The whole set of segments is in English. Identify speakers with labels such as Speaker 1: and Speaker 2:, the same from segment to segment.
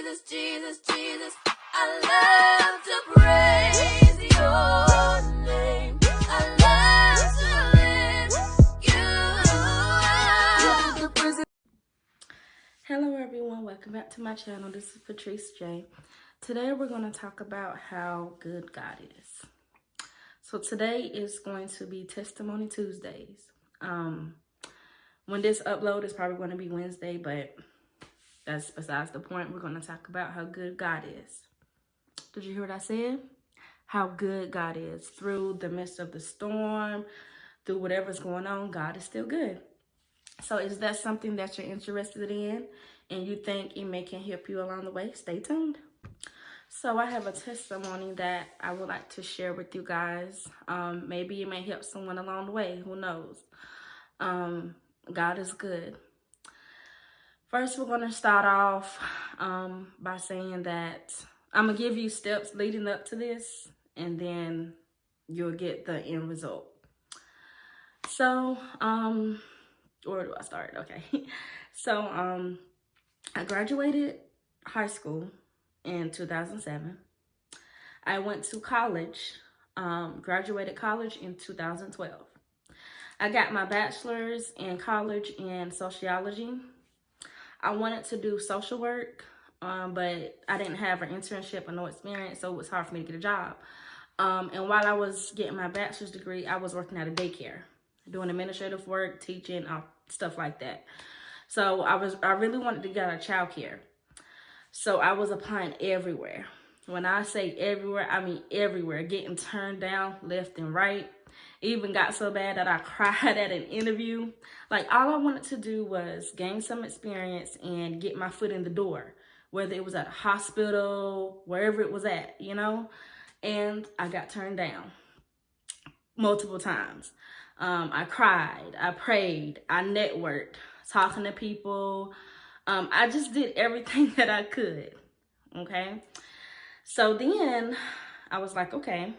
Speaker 1: Jesus, Jesus, Jesus. I love to praise your name. I love to lift you.
Speaker 2: Hello everyone, welcome back to my channel. This is Patrice J. Today we're going to talk about how good God is. So today is going to be Testimony Tuesdays. When this upload is probably going to be Wednesday, but that's besides the point. We're going to talk about how good God is. Did you hear what I said? How good God is. Through the midst of the storm, through whatever's going on, God is still good. So is that something that you're interested in and you think it can help you along the way? Stay tuned. So I have a testimony that I would like to share with you guys. Maybe it may help someone along the way. Who knows? God is good. First, we're going to start off by saying that I'm going to give you steps leading up to this, and then you'll get the end result. So, where do I start? Okay. So, I graduated high school in 2007. I went to college, graduated college in 2012. I got my bachelor's in college in sociology. I wanted to do social work, but I didn't have an internship or no experience, so it was hard for me to get a job. And while I was getting my bachelor's degree, I was working at a daycare, doing administrative work, teaching, stuff like that. So I really wanted to get out of childcare. So I was applying everywhere. When I say everywhere, I mean everywhere, getting turned down left and right. It even got so bad that I cried at an interview. Like, all I wanted to do was gain some experience and get my foot in the door, whether it was at a hospital, wherever it was at, you know? And I got turned down multiple times. I cried, I prayed, I networked, talking to people. I just did everything that I could, okay? So then I was like, okay,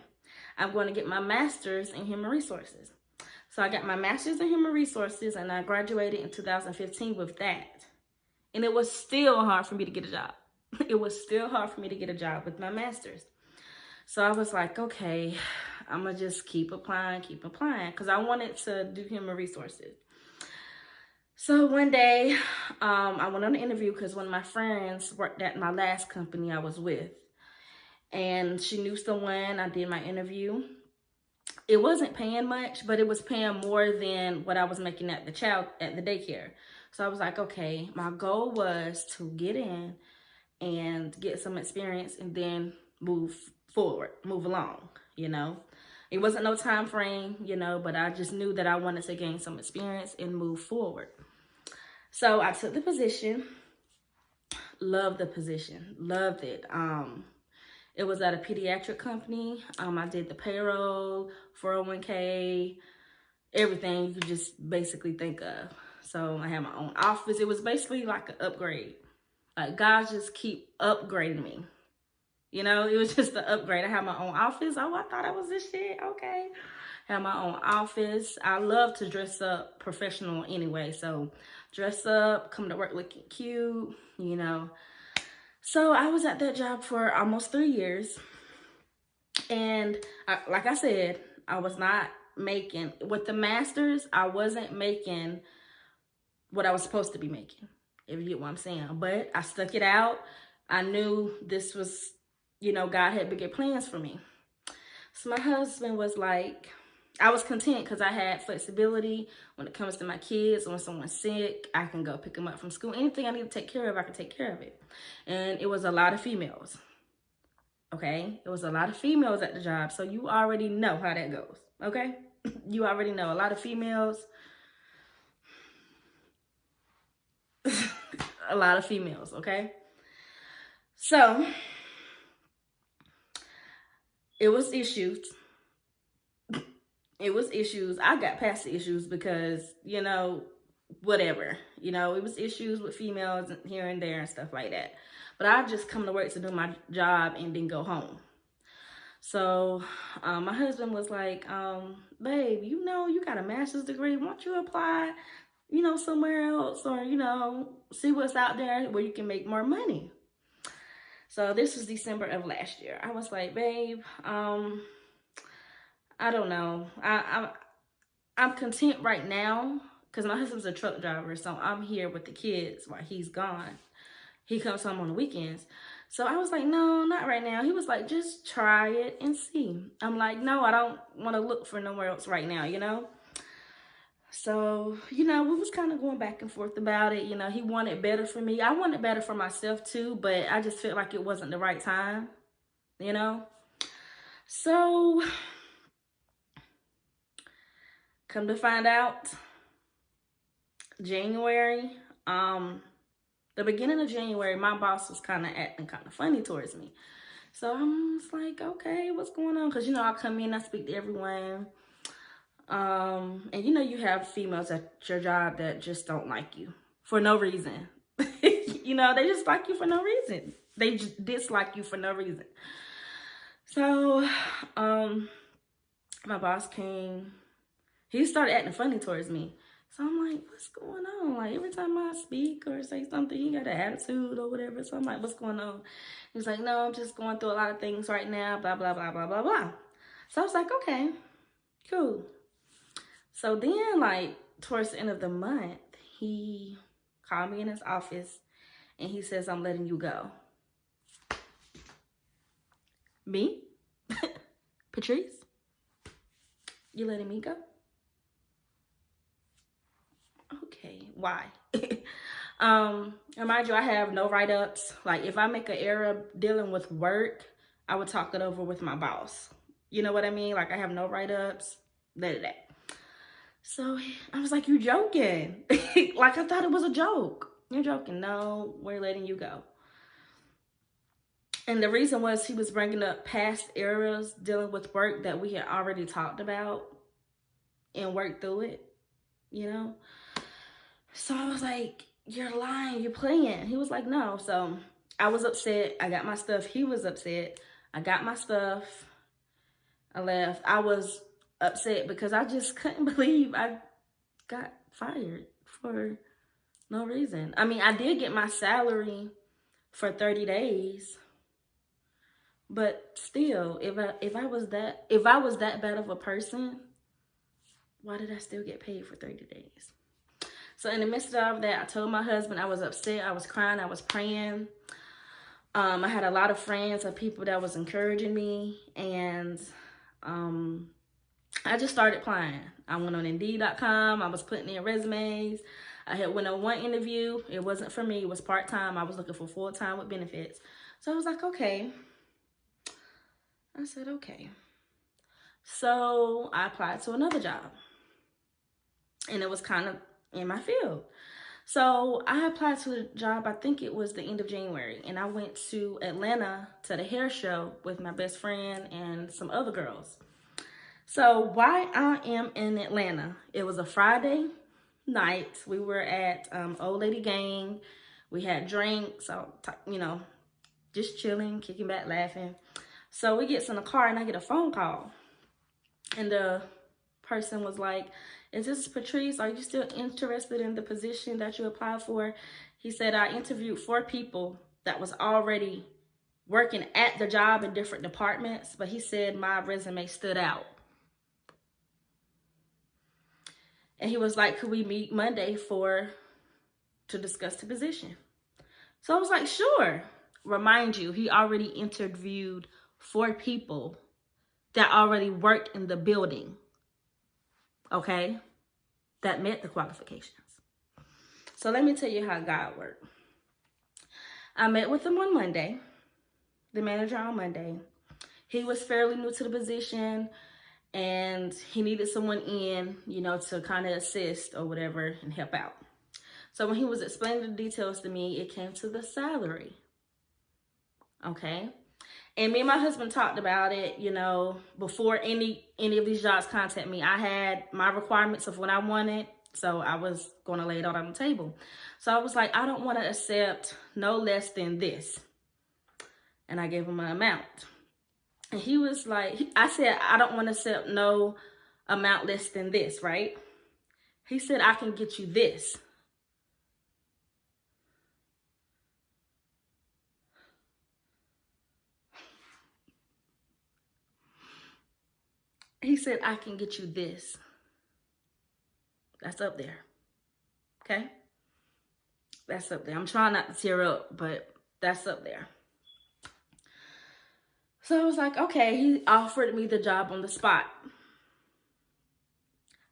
Speaker 2: I'm going to get my master's in human resources. So I got my master's in human resources and I graduated in 2015 with that. And it was still hard for me to get a job. It was still hard for me to get a job with my master's. So I was like, okay, I'm going to just keep applying, because I wanted to do human resources. So one day, I went on an interview because one of my friends worked at my last company I was with. And she knew someone. I did my interview. It wasn't paying much, but it was paying more than what I was making at the daycare. So I was like, okay, my goal was to get in and get some experience and then move forward, move along, you know. It wasn't no time frame, you know, but I just knew that I wanted to gain some experience and move forward. So I took the position, loved the position, loved it. It was at a pediatric company. I did the payroll, 401k, everything you could just basically think of. So I had my own office. It was basically like an upgrade. Like, God just keep upgrading me. You know, it was just an upgrade. I had my own office. Oh, I thought I was this shit. Okay. Had my own office. I love to dress up professional anyway. So dress up, come to work looking cute, you know. So I was at that job for almost 3 years. And like I said, I was not making, with the master's, I wasn't making what I was supposed to be making, if you get what I'm saying. But I stuck it out. I knew this was, you know, God had bigger plans for me. So my husband was like, I was content because I had flexibility when it comes to my kids. When someone's sick, I can go pick them up from school. Anything I need to take care of, I can take care of it. And it was a lot of females. Okay? It was a lot of females at the job. So you already know how that goes. Okay? You already know. A lot of females. A lot of females. Okay? So it was issues. It was issues. I got past the issues because, you know, whatever. You know, it was issues with females here and there and stuff like that. But I just come to work to do my job and then go home. So my husband was like, babe, you know, you got a master's degree. Why don't you apply, you know, somewhere else, or, you know, see what's out there where you can make more money? So this was December of last year. I was like, babe, I don't know. I'm content right now because my husband's a truck driver, so I'm here with the kids while he's gone. He comes home on the weekends. So I was like, no, not right now. He was like, just try it and see. I'm like, no, I don't want to look for nowhere else right now, you know? So, we was kind of going back and forth about it. He wanted better for me. I wanted better for myself too, but I just felt like it wasn't the right time, you know? So, come to find out, January, the beginning of January, my boss was kind of acting kind of funny towards me. So I'm just like, okay, what's going on? Because, I come in, I speak to everyone. And you have females at your job that just don't like you for no reason. They just like you for no reason. They just dislike you for no reason. So, my boss came. He started acting funny towards me. So I'm like, what's going on? Like, every time I speak or say something, he got an attitude or whatever. So I'm like, what's going on? He's like, no, I'm just going through a lot of things right now, blah, blah, blah, blah, blah, blah. So I was like, okay, cool. So then, like, towards the end of the month, he called me in his office and he says, I'm letting you go. Me? Patrice? You letting me go? Okay, why? And mind you, I have no write-ups. Like, if I make an error dealing with work, I would talk it over with my boss. You know what I mean? Like, I have no write-ups, that. So I was like, you joking? Like, I thought it was a joke. You're joking. No, we're letting you go. And the reason was he was bringing up past errors dealing with work that we had already talked about and worked through it, So I was like, you're lying, you're playing. He was like, no. So I was upset. I got my stuff. He was upset. I got my stuff. I left. I was upset because I just couldn't believe I got fired for no reason. I mean, I did get my salary for 30 days. But still, if I was that bad of a person, why did I still get paid for 30 days? So in the midst of that, I told my husband I was upset. I was crying. I was praying. I had a lot of friends and people that was encouraging me. And I just started applying. I went on Indeed.com. I was putting in resumes. I had went on one interview. It wasn't for me. It was part-time. I was looking for full-time with benefits. So I was like, okay. I said, okay. So I applied to another job. And it was kind of in my field. So I applied to a job, I think it was the end of January. And I went to Atlanta to the hair show with my best friend and some other girls. So while I am in Atlanta, it was a Friday night. We were at Old Lady Gang. We had drinks, just chilling, kicking back, laughing. So we get in the car and I get a phone call. And the person was like, is this Patrice? Are you still interested in the position that you applied for? He said, I interviewed 4 people that was already working at the job in different departments, but he said my resume stood out. And he was like, could we meet Monday to discuss the position? So I was like, sure. Remind you, he already interviewed 4 people that already worked in the building. Okay? That met the qualifications. So let me tell you how God worked. I met with him on Monday, the manager on Monday. He was fairly new to the position and he needed someone in, to kind of assist or whatever and help out. So when he was explaining the details to me, it came to the salary. Okay? And me and my husband talked about it, before any of these jobs contact me. I had my requirements of what I wanted, so I was going to lay it out on the table. So I was like, I don't want to accept no less than this. And I gave him an amount. And he was like, I said, I don't want to accept no amount less than this, right? He said, I can get you this. He said, I can get you this. That's up there. Okay? That's up there. I'm trying not to tear up, but that's up there. So I was like, okay, he offered me the job on the spot.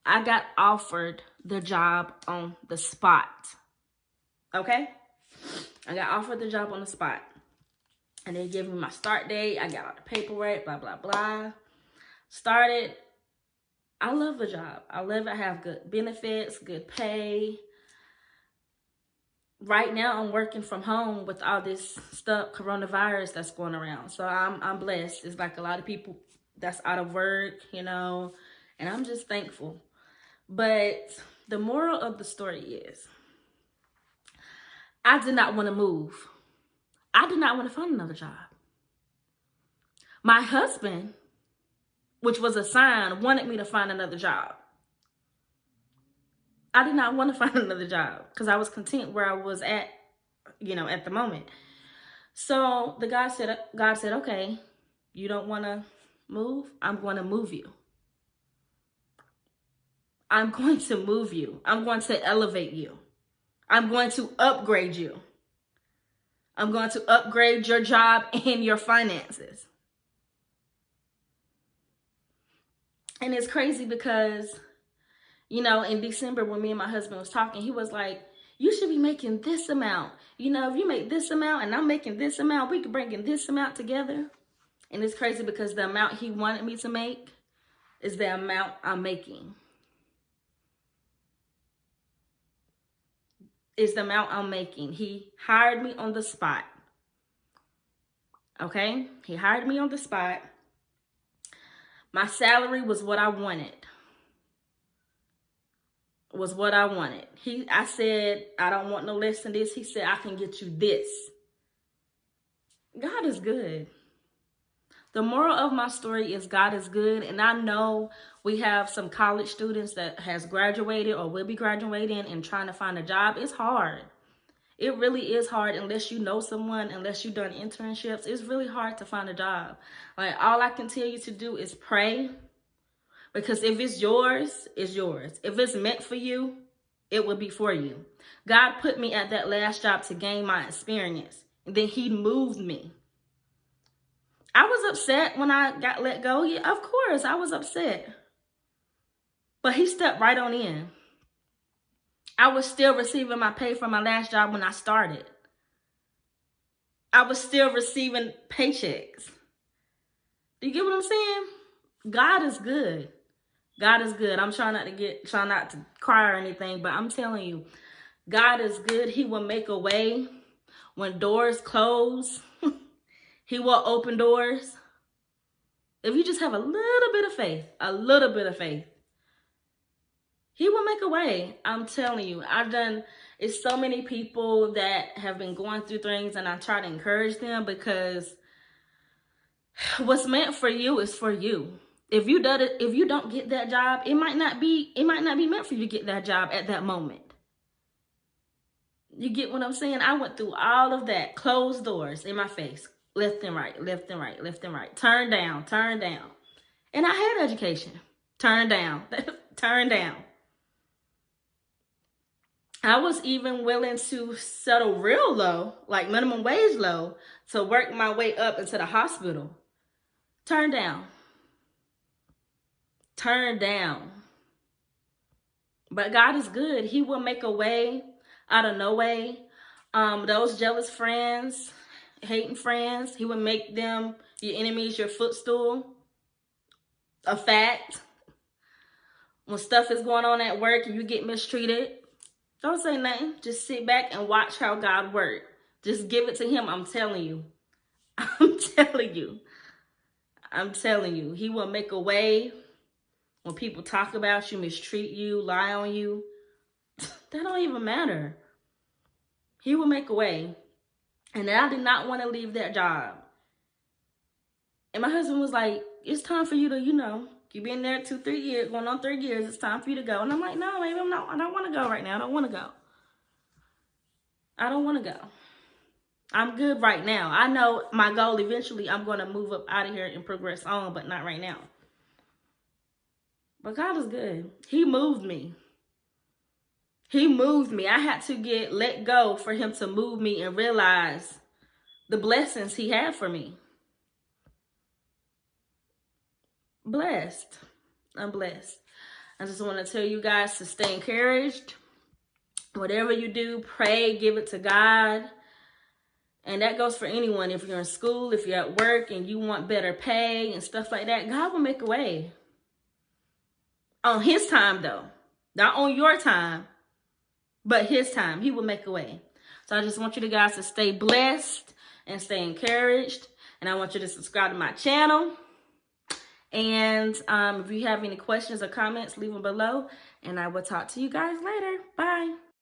Speaker 2: I got offered the job on the spot. Okay? I got offered the job on the spot. And they gave me my start date. I got all the paperwork, blah, blah, blah. Started. I love the job. I love it. I have good benefits, good pay. Right now, I'm working from home with all this stuff, coronavirus that's going around. So I'm blessed. It's like a lot of people that's out of work, you know, and I'm just thankful. But the moral of the story is, I did not want to move. I did not want to find another job. My husband, which was a sign, wanted me to find another job. I did not want to find another job because I was content where I was at, you know, at the moment. So God said, okay, you don't want to move? I'm going to move you. I'm going to move you. I'm going to elevate you. I'm going to upgrade you. I'm going to upgrade your job and your finances. And it's crazy because, you know, in December when me and my husband was talking, he was like, you should be making this amount. You know, if you make this amount and I'm making this amount, we could bring in this amount together. And it's crazy because the amount he wanted me to make is the amount I'm making. Is the amount I'm making. He hired me on the spot. Okay? He hired me on the spot. My salary was what I wanted. I said, I don't want no less than this. He said, I can get you this. God is good. The moral of my story is God is good. And I know we have some college students that has graduated or will be graduating and trying to find a job. It's hard. It really is hard unless you know someone, unless you've done internships. It's really hard to find a job. Like, all I can tell you to do is pray. Because if it's yours, it's yours. If it's meant for you, it will be for you. God put me at that last job to gain my experience. And then he moved me. I was upset when I got let go. Yeah, of course, I was upset. But he stepped right on in. I was still receiving my pay from my last job when I started. I was still receiving paychecks. Do you get what I'm saying? God is good. God is good. I'm trying not to cry or anything, but I'm telling you, God is good. He will make a way when doors close. He will open doors. If you just have a little bit of faith, he will make a way. I'm telling you, it's so many people that have been going through things, and I try to encourage them because what's meant for you is for you. If you don't get that job, it might not be meant for you to get that job at that moment. You get what I'm saying? I went through all of that, closed doors in my face, left and right, left and right, left and right, turn down. And I had education, turn down. I was even willing to settle real low, like minimum wage low, to work my way up into the hospital. Turn down. But God is good. He will make a way out of no way. Those jealous friends, hating friends, he will make them your enemies, your footstool. A fact. When stuff is going on at work and you get mistreated, don't say nothing. Just sit back and watch how God works. Just give it to him. I'm telling you. He will make a way. When people talk about you, mistreat you, lie on you, that don't even matter. He will make a way. And I did not want to leave that job. And my husband was like, it's time for you to, you've been there 2-3 years, going on 3 years. It's time for you to go. And I'm like, no, baby, I don't want to go right now. I don't want to go. I'm good right now. I know my goal eventually, I'm going to move up out of here and progress on, but not right now. But God is good. He moved me. He moved me. I had to let go for him to move me and realize the blessings he had for me. Blessed. I'm blessed. I just want to tell you guys to stay encouraged. Whatever you do, pray, give it to God. And that goes for anyone. If you're in school, if you're at work and you want better pay and stuff like that, God will make a way. On his time, though. Not on your time, but his time. He will make a way. So I just want you guys to stay blessed and stay encouraged. And I want you to subscribe to my channel. And if you have any questions or comments, leave them below. And I will talk to you guys later. Bye.